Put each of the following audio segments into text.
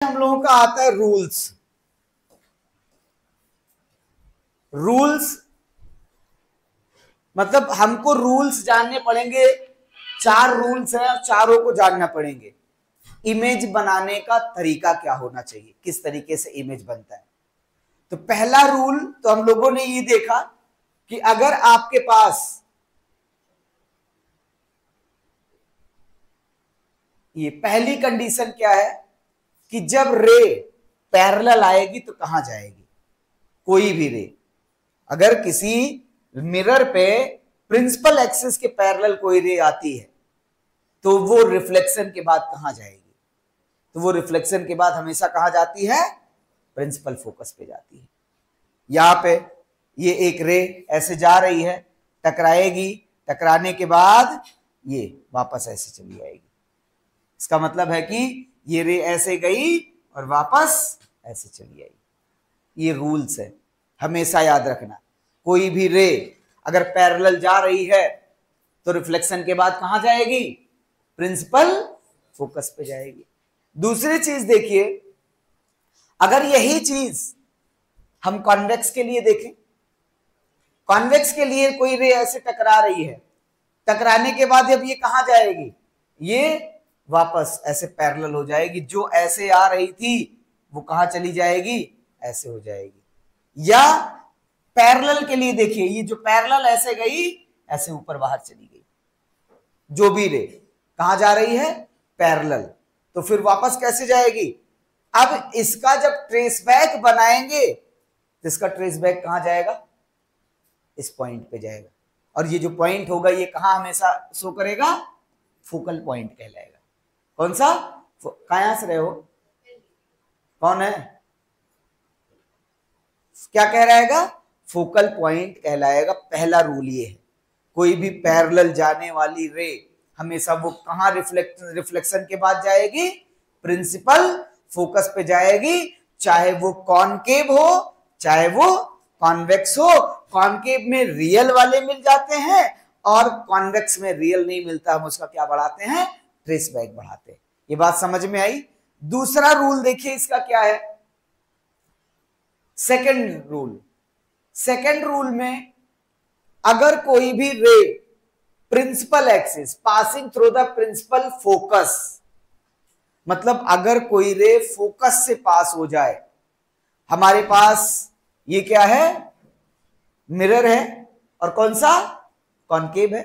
हम लोगों का आता है रूल्स। रूल्स मतलब हमको रूल्स जानने पड़ेंगे। 4 रूल्स हैं और चारों को जानना पड़ेंगे। इमेज बनाने का तरीका क्या होना चाहिए, किस तरीके से इमेज बनता है। तो पहला रूल तो हम लोगों ने ये देखा कि अगर आपके पास ये पहली कंडीशन क्या है कि जब रे पैरेलल आएगी तो कहां जाएगी। कोई भी रे अगर किसी मिरर पे प्रिंसिपल एक्सिस के पैरेलल कोई रे आती है तो वो रिफ्लेक्शन के बाद कहां जाएगी। तो वो रिफ्लेक्शन के बाद हमेशा कहां जाती है, प्रिंसिपल फोकस पे जाती है। यहां पे ये एक रे ऐसे जा रही है, टकराएगी, टकराने के बाद ये वापस ऐसे चली आएगी। इसका मतलब है कि ये रे ऐसे गई और वापस ऐसे चली आई। ये रूल्स है, हमेशा याद रखना। कोई भी रे अगर पैरेलल जा रही है तो रिफ्लेक्शन के बाद कहां जाएगी, प्रिंसिपल फोकस पे जाएगी। दूसरी चीज देखिए, अगर यही चीज हम कॉन्वेक्स के लिए देखें, कॉन्वेक्स के लिए कोई रे ऐसे टकरा रही है, टकराने के बाद अब ये कहां जाएगी, ये वापस ऐसे पैरेलल हो जाएगी। जो ऐसे आ रही थी वो कहां चली जाएगी, ऐसे हो जाएगी। या पैरेलल के लिए देखिए, ये जो पैरेलल ऐसे गई ऐसे ऊपर बाहर चली गई। जो भी रे कहां जा रही है, पैरेलल, तो फिर वापस कैसे जाएगी। अब इसका जब ट्रेस बैक बनाएंगे तो इसका ट्रेस बैक कहां जाएगा, इस पॉइंट पे जाएगा। और ये जो पॉइंट होगा ये कहां हमेशा शो करेगा, फोकल पॉइंट कहलाएगा। कौन सा, कहां से रहे हो, कौन है, क्या कह रहेगा, फोकल पॉइंट कहलाएगा। पहला रूल ये है, कोई भी पैरेलल जाने वाली रे हमेशा वो कहां रिफ्लेक्शन के बाद जाएगी, प्रिंसिपल फोकस पे जाएगी। चाहे वो कॉनकेव हो चाहे वो कॉन्वेक्स हो। कॉनकेव में रियल वाले मिल जाते हैं और कॉन्वेक्स में रियल नहीं मिलता, हम उसका क्या बढ़ाते हैं, ट्रेस बैक बढ़ाते हैं। ये बात समझ में आई। दूसरा रूल देखिए इसका क्या है, सेकंड रूल। सेकंड रूल में अगर कोई भी ray principal axis passing through the principal focus, मतलब अगर कोई रे फोकस से पास हो जाए, हमारे पास ये क्या है, मिरर है और कौन सा, कॉनकेव है।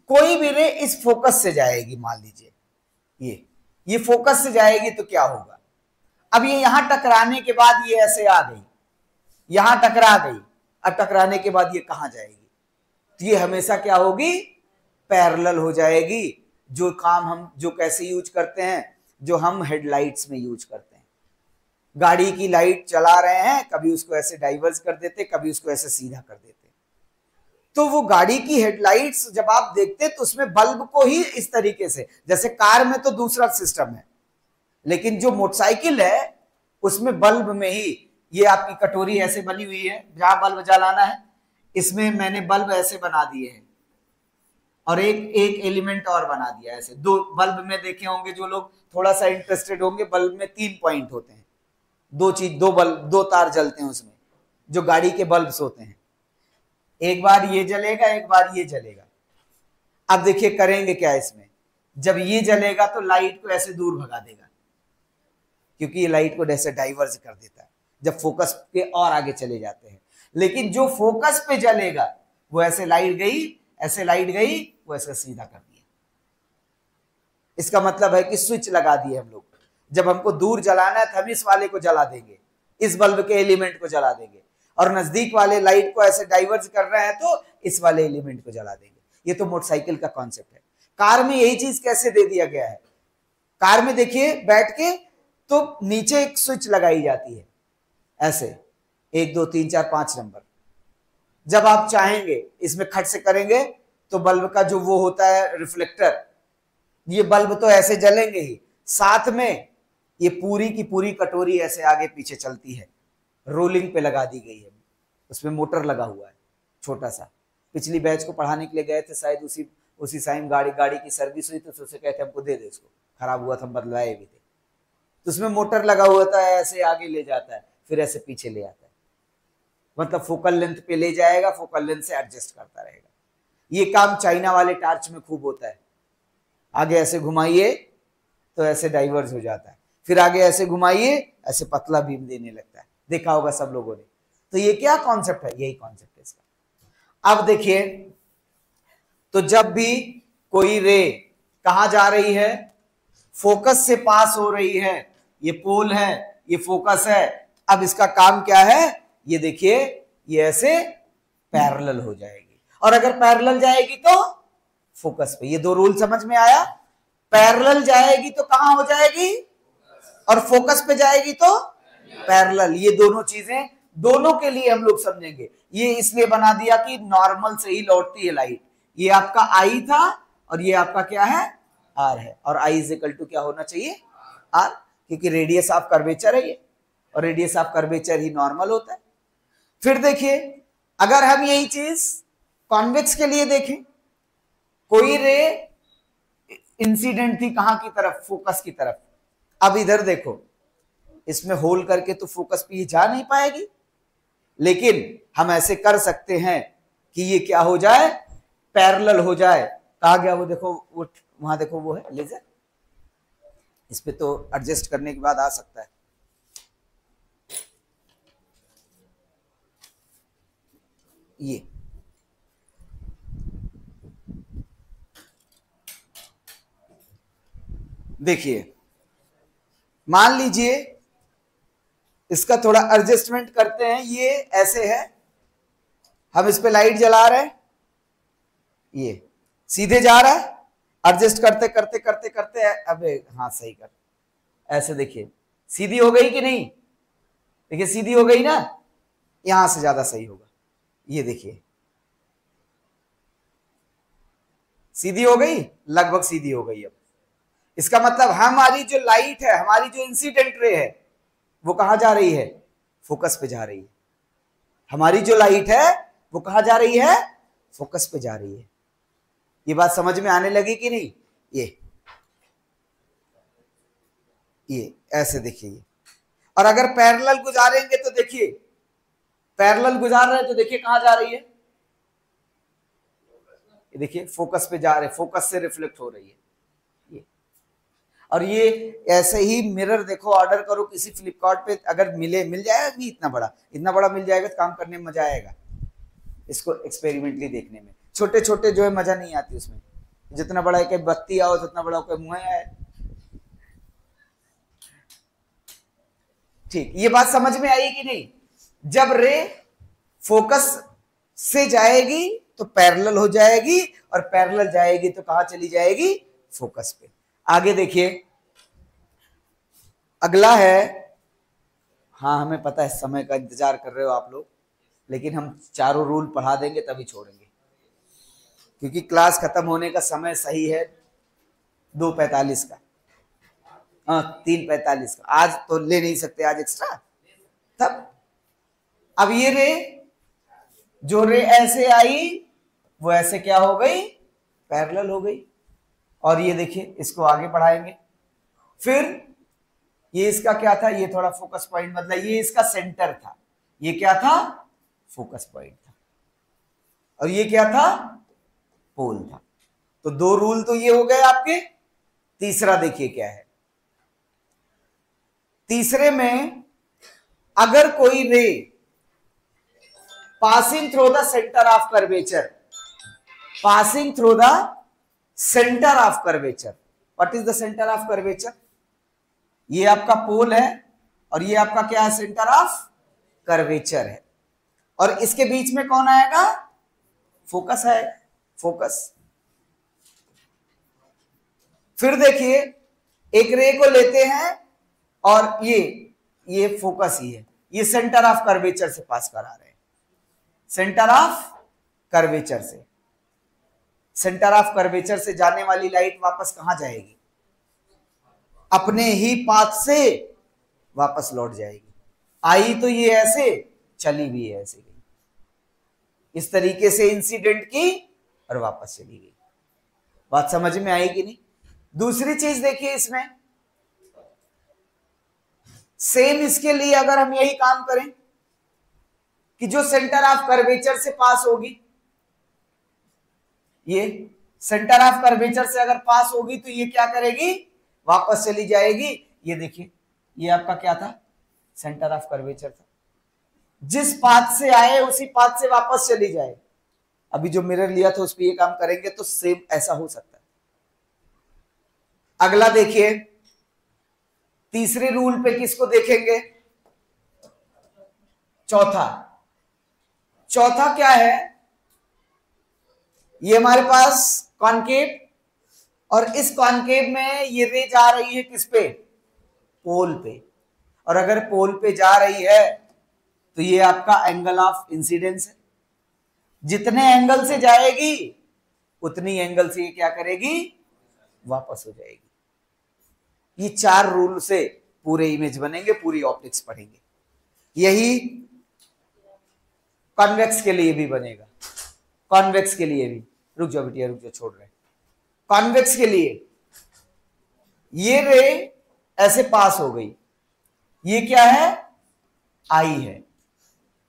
कोई भी रे इस फोकस से जाएगी, मान लीजिए ये फोकस से जाएगी तो क्या होगा। अब ये यहां टकराने के बाद ये ऐसे आ गई, यहां टकरा गई, अब टकराने के बाद ये कहां जाएगी, तो ये हमेशा क्या होगी, पैरेलल हो जाएगी। जो काम हम जो कैसे यूज करते हैं, जो हम हेडलाइट्स में यूज करते हैं। गाड़ी की लाइट चला रहे हैं, कभी उसको ऐसे डाइवर्स कर देते, कभी उसको ऐसे सीधा कर देते। तो वो गाड़ी की हेडलाइट्स जब आप देखते तो उसमें बल्ब को ही इस तरीके से, जैसे कार में तो दूसरा सिस्टम है, लेकिन जो मोटरसाइकिल है उसमें बल्ब में ही, ये आपकी कटोरी ऐसे बनी हुई है जहां बल्ब जलाना है, इसमें मैंने बल्ब ऐसे बना दिए हैं और एक एलिमेंट और बना दिया ऐसे। दो बल्ब में देखे होंगे जो लोग थोड़ा सा इंटरेस्टेड होंगे, बल्ब में 3 पॉइंट होते हैं, दो बल्ब, 2 तार जलते हैं उसमें, जो गाड़ी के बल्ब्स होते हैं। एक बार ये जलेगा, एक बार ये जलेगा। अब देखिए करेंगे क्या इसमें, जब ये जलेगा तो लाइट को ऐसे दूर भगा देगा, क्योंकि ये लाइट को ऐसे डाइवर्स कर देता है जब फोकस के और आगे चले जाते हैं। लेकिन जो फोकस पे जलेगा वो ऐसे लाइट गई, ऐसे लाइट गई, वो ऐसे सीधा कर दिया। इसका मतलब है कि स्विच लगा दिए हम लोग, जब हमको दूर जलाना है तो हम इस वाले को जला देंगे, इस बल्ब के एलिमेंट को जला देंगे, और नजदीक वाले लाइट को ऐसे डाइवर्ज कर रहे हैं तो इस वाले एलिमेंट को जला देंगे। ये तो मोटरसाइकिल का कॉन्सेप्ट है। कार में यही चीज कैसे दे दिया गया है, कार में देखिए बैठ के तो नीचे एक स्विच लगाई जाती है ऐसे 1 2 3 4 5 नंबर। जब आप चाहेंगे इसमें खट से करेंगे तो बल्ब का जो वो होता है रिफ्लेक्टर, ये बल्ब तो ऐसे जलेंगे ही, साथ में ये पूरी की पूरी कटोरी ऐसे आगे पीछे चलती है, रोलिंग पे लगा दी गई है, उसमें मोटर लगा हुआ है छोटा सा। पिछली बैच को पढ़ाने के लिए गए थे शायद, उसी टाइम गाड़ी की सर्विस हुई तो उससे कहते हमको दे दे, इसको खराब हुआ था, हम बदलवाए भी थे। तो उसमें मोटर लगा हुआ होता है, ऐसे आगे ले जाता है, फिर ऐसे पीछे ले आता है, मतलब फोकल लेंथ पे ले जाएगा, फोकल लेंथ से एडजस्ट करता रहेगा। ये काम चाइना वाले टार्च में खूब होता है। आगे ऐसे घुमाइए तो ऐसे डाइवर्ज हो जाता है, फिर आगे ऐसे घुमाइए, ऐसे पतला बीम देने लगता है, देखा होगा सब लोगों ने। तो ये क्या कॉन्सेप्ट है, यही कॉन्सेप्ट है इसका। अब देखिए, तो जब भी कोई रे कहां जा रही है, फोकस से पास हो रही है, ये पोल है, ये फोकस है, अब इसका काम क्या है, ये देखिए, ये ऐसे पैरेलल हो जाएगी, और अगर पैरेलल जाएगी तो फोकस पे। ये दो रूल समझ में आया? पैरेलल जाएगी तो कहां हो जाएगी, और फोकस पे जाएगी तो पैरेलल। ये दोनों चीजें दोनों के लिए हम लोग समझेंगे। ये इसलिए बना दिया कि नॉर्मल से ही लौटती है लाइट। ये आपका आई था और ये आपका क्या है, आर है, और आई इज इक्वल टू क्या होना चाहिए, आर, क्योंकि रेडियस ऑफ कर्वेचर है ये, और radius of curvature he normal होता है। फिर देखिए, अगर हम यही चीज कॉन्वेक्स के लिए देखें, कोई रे इंसिडेंट थी कहां की तरफ, फोकस की तरफ। अब इधर देखो, इसमें होल करके तो फोकस पे ये जा नहीं पाएगी, लेकिन हम ऐसे कर सकते हैं कि ये क्या हो जाए, पैरेलल हो जाए। कहा गया वो, देखो वो वहां देखो, वो है लेजर, इस पे तो एडजस्ट करने के बाद आ सकता है। ये देखिए, मान लीजिए इसका थोड़ा एडजस्टमेंट करते हैं, ये ऐसे है, हम इस पे लाइट जला रहे हैं, ये सीधे जा रहा है, एडजस्ट करते करते करते करते, अबे हाँ सही कर, ऐसे देखिए सीधी हो गई कि नहीं, देखिए सीधी हो गई ना, यहां से ज्यादा सही होगा, ये देखिए सीधी हो गई, लगभग सीधी हो गई। अब इसका मतलब हमारी जो लाइट है, हमारी जो इंसिडेंट रे है, वो कहां जा रही है, फोकस पे जा रही है। हमारी जो लाइट है वो कहां जा रही है, फोकस पे जा रही है। ये बात समझ में आने लगी कि नहीं? ये ऐसे देखिए, और अगर पैरेलल गुजारेंगे तो देखिए, पैरेलल गुजार रहे हैं तो देखिए कहां जा रही है, ये देखिए फोकस पे जा रहे, फोकस से रिफ्लेक्ट हो रही है ये। और ये ऐसे ही मिरर देखो, ऑर्डर करो किसी फ्लिपकार्ट पे, अगर मिल जाएगा भी इतना बड़ा मिल जाएगा तो काम करने में मजा आएगा, इसको एक्सपेरिमेंटली देखने में। छोटे छोटे जो है मजा नहीं आती उसमें, जितना बड़ा एक बत्ती आओ जितना बड़ा कोई मुंह आए। ठीक, ये बात समझ में आई कि नहीं? जब रे फोकस से जाएगी तो पैरेलल हो जाएगी, और पैरेलल जाएगी तो कहां चली जाएगी, फोकस पे। आगे देखिए, अगला है, हाँ हमें पता है समय का इंतजार कर रहे हो आप लोग, लेकिन हम चारों रूल पढ़ा देंगे तभी छोड़ेंगे, क्योंकि क्लास खत्म होने का समय सही है 2:45 का, हाँ 3:45 का। आज तो ले नहीं सकते, आज एक्स्ट्रा तब। अब ये रे, जो रे ऐसे आई वो ऐसे क्या हो गई, पैरेलल हो गई। और ये देखिए, इसको आगे बढ़ाएंगे, फिर ये इसका क्या था, ये थोड़ा फोकस पॉइंट, मतलब ये इसका सेंटर था, ये क्या था, फोकस पॉइंट था, और ये क्या था, पोल था। तो दो रूल तो ये हो गए आपके। तीसरा देखिए क्या है, तीसरे में अगर कोई रे passing through the centre of curvature, passing through the centre of curvature, what is the centre of curvature, ये आपका पोल है और ये आपका क्या है, सेंटर ऑफ कर्वेचर है, और इसके बीच में कौन आएगा, फोकस है, फोकस। फिर देखिए, एक रे को लेते हैं और ये फोकस ही है, ये सेंटर ऑफ कर्वेचर से पास करा रहे हैं, सेंटर ऑफ कर्वेचर से, सेंटर ऑफ कर्वेचर से जाने वाली लाइट वापस कहां जाएगी, अपने ही पाथ से वापस लौट जाएगी। आई तो ये ऐसे, चली भी है ऐसे गई, इस तरीके से इंसिडेंट की और वापस चली गई। बात समझ में आई कि नहीं? दूसरी चीज देखिए इसमें, सेम इसके लिए अगर हम यही काम करें कि जो सेंटर ऑफ कर्वेचर से पास होगी, ये सेंटर ऑफ कर्वेचर से अगर पास होगी तो ये क्या करेगी, वापस चली जाएगी। ये देखिए, ये आपका क्या था, सेंटर ऑफ कर्वेचर था, जिस पाथ से आए उसी पाथ से वापस चली जाए। अभी जो मिरर लिया था उस पर ये काम करेंगे तो सेम ऐसा हो सकता है। अगला देखिए, तीसरे रूल पे किसको देखेंगे, चौथा क्या है, ये हमारे पास कॉनकेव, और इस कॉनकेव में ये रे जा रही है किस पे, पोल पे, और अगर पोल पे जा रही है तो ये आपका एंगल ऑफ इंसिडेंस है। जितने एंगल से जाएगी उतनी एंगल से ये क्या करेगी, वापस हो जाएगी। ये 4 रूल से पूरे इमेज बनेंगे, पूरी ऑप्टिक्स पढ़ेंगे। यही कॉन्वेक्स के लिए भी बनेगा, कॉन्वेक्स के लिए भी, रुक जाओ बिटिया रुक जाओ, छोड़ रहे। कॉन्वेक्स के लिए ये रे ऐसे पास हो गई, ये क्या है, आई है,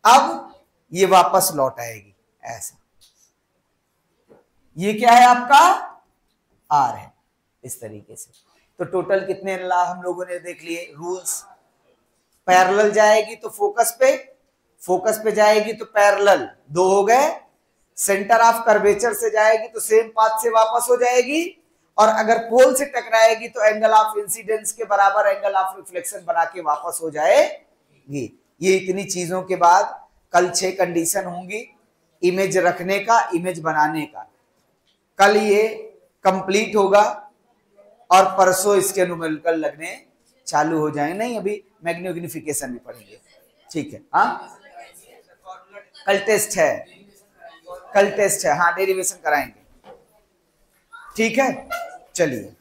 अब ये वापस लौट आएगी ऐसा, ये क्या है आपका आर है, इस तरीके से। तो टोटल कितने हम लोगों ने देख लिए रूल्स। पैरेलल जाएगी तो फोकस पे जाएगी तो पैरेलल, 2 हो गए। सेंटर ऑफ कर्वेचर से जाएगी तो सेम पाथ से वापस हो जाएगी, और अगर पोल से टकराएगी तो एंगल ऑफ इंसिडेंस के बराबर एंगल ऑफ रिफ्लेक्शन बना के वापस हो जाएगी। ये इतनी चीजों के बाद कल 6 कंडीशन होंगी इमेज रखने का, इमेज बनाने का। कल ये कंप्लीट होगा और परसों इसके न्यूमेरिकल लगने चालू हो जाएंगे। नहीं, अभी मैग्निफिकेशन भी पढ़ेंगे, ठीक है। हाँ, कल टेस्ट है, हाँ डेरिवेशन कराएंगे, ठीक है। चलिए।